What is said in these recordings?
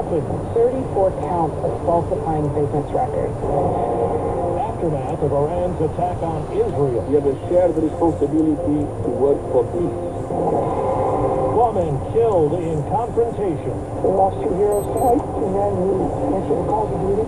arrested. 34 counts of falsifying business records. Aftermath of Iran's attack on Israel. We have a shared responsibility to work for peace. Woman killed in confrontation. We lost 2 heroes tonight, 2 men who answered the calls of duty.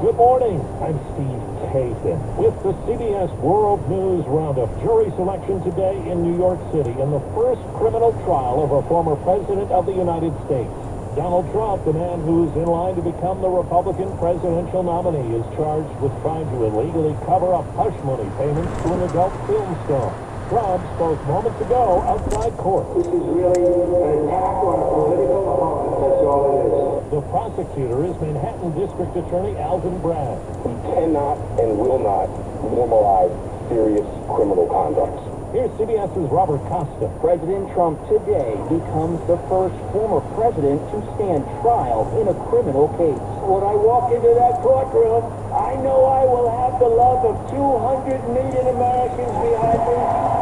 Good morning, I'm Steve Kathan with the CBS World News Roundup. Jury selection today in New York City in the first criminal trial of a former president of the United States. Donald Trump, the man who's in line to become the Republican presidential nominee, is charged with trying to illegally cover up hush money payments to an adult film star. Trump spoke moments ago outside court. This is really an attack on a political opponent. That's all it is. The prosecutor is Manhattan District Attorney Alvin Bragg. We cannot and will not normalize serious criminal conduct. Here's CBS's Robert Costa. President Trump today becomes the first former president to stand trial in a criminal case. When I walk into that courtroom, I know I will have the love of 200 million Americans behind me.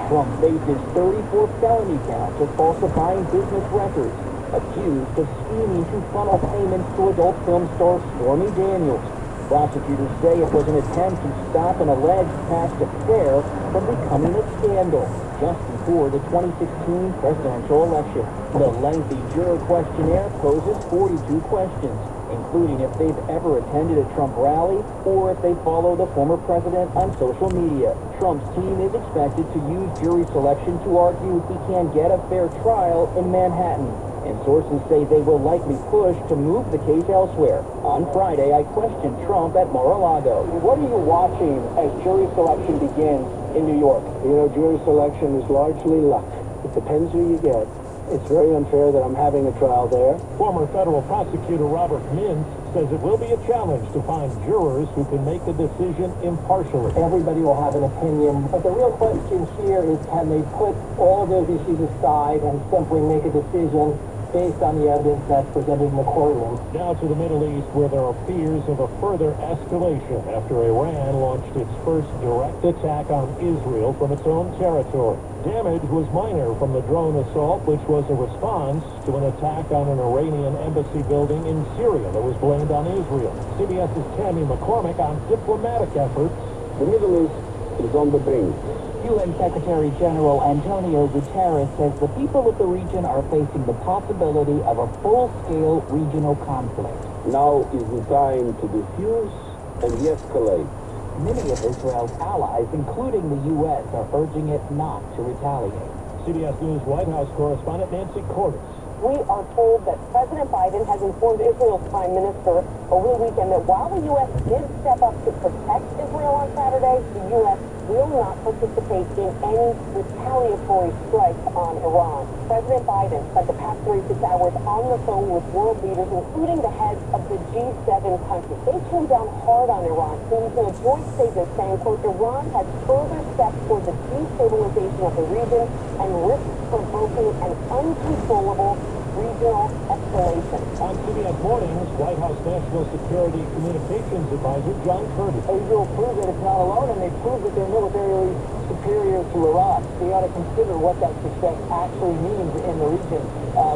Trump faces 34 felony counts of falsifying business records, accused of scheming to funnel payments to adult film star Stormy Daniels. Prosecutors say it was an attempt to stop an alleged past affair from becoming a scandal just before the 2016 presidential election. The lengthy juror questionnaire poses 42 questions, including if they've ever attended a Trump rally or if they follow the former president on social media. Trump's team is expected to use jury selection to argue he can get a fair trial in Manhattan. And sources say they will likely push to move the case elsewhere. On Friday, I questioned Trump at Mar-a-Lago. What are you watching as jury selection begins in New York? You know, jury selection is largely luck. It depends who you get. It's very unfair that I'm having a trial there. Former federal prosecutor Robert Mintz says it will be a challenge to find jurors who can make a decision impartially. Everybody will have an opinion, but the real question here is, can they put all of those issues aside and simply make a decision based on the evidence that's presented in the courtroom? Now to the Middle East, where there are fears of a further escalation after Iran launched its first direct attack on Israel from its own territory. Damage was minor from the drone assault, which was a response to an attack on an Iranian embassy building in Syria that was blamed on Israel. CBS's Tammy McCormick on diplomatic efforts. The Middle East is on the brink. UN Secretary General Antonio Guterres says the people of the region are facing the possibility of a full-scale regional conflict. Now is the time to defuse and de-escalate. Many of Israel's allies, including the U.S., are urging it not to retaliate. CBS News White House correspondent Nancy Cordes. We are told that President Biden has informed Israel's prime minister over the weekend that while the U.S. did step up to protect Israel on Saturday, the U.S. will not participate in any retaliatory strikes on Iran. President Biden spent the past 36 hours on the phone with world leaders, including the heads of the G7 countries. They came down hard on Iran, releasing a joint statement saying, quote, Iran has further steps toward the destabilization of the region and risks provoking an uncontrollable regional escalation. On CBS Mornings, White House National Security Communications Advisor John Kirby. Israel proves that it's not alone, and they prove that they're militarily superior to Iran. So you ought to consider what that success actually means in the region.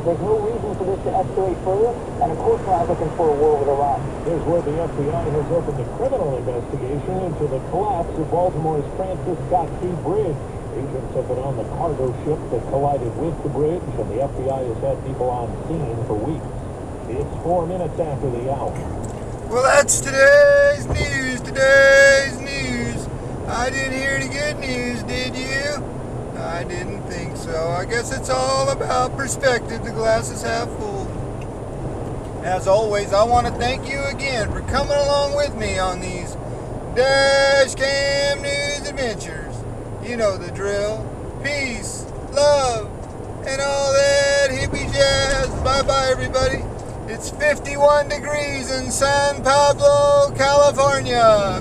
There's no reason for this to escalate further, and of course we're not looking for a war with Iran. Here's where the FBI has opened a criminal investigation into the collapse of Baltimore's Francis Scott Key Bridge. Agents have been on the cargo ship that collided with the bridge, and the FBI has had people on scene for weeks. It's 4 minutes after the hour. Well, that's today's news. Today's news. I didn't hear any good news, did you? I didn't think so. I guess it's all about perspective. The glass is half full. As always, I want to thank you again for coming along with me on these Dash Cam News adventures. You know the drill. Peace, love, and all that hippie jazz. Bye-bye, everybody. It's 51 degrees in San Pablo, California.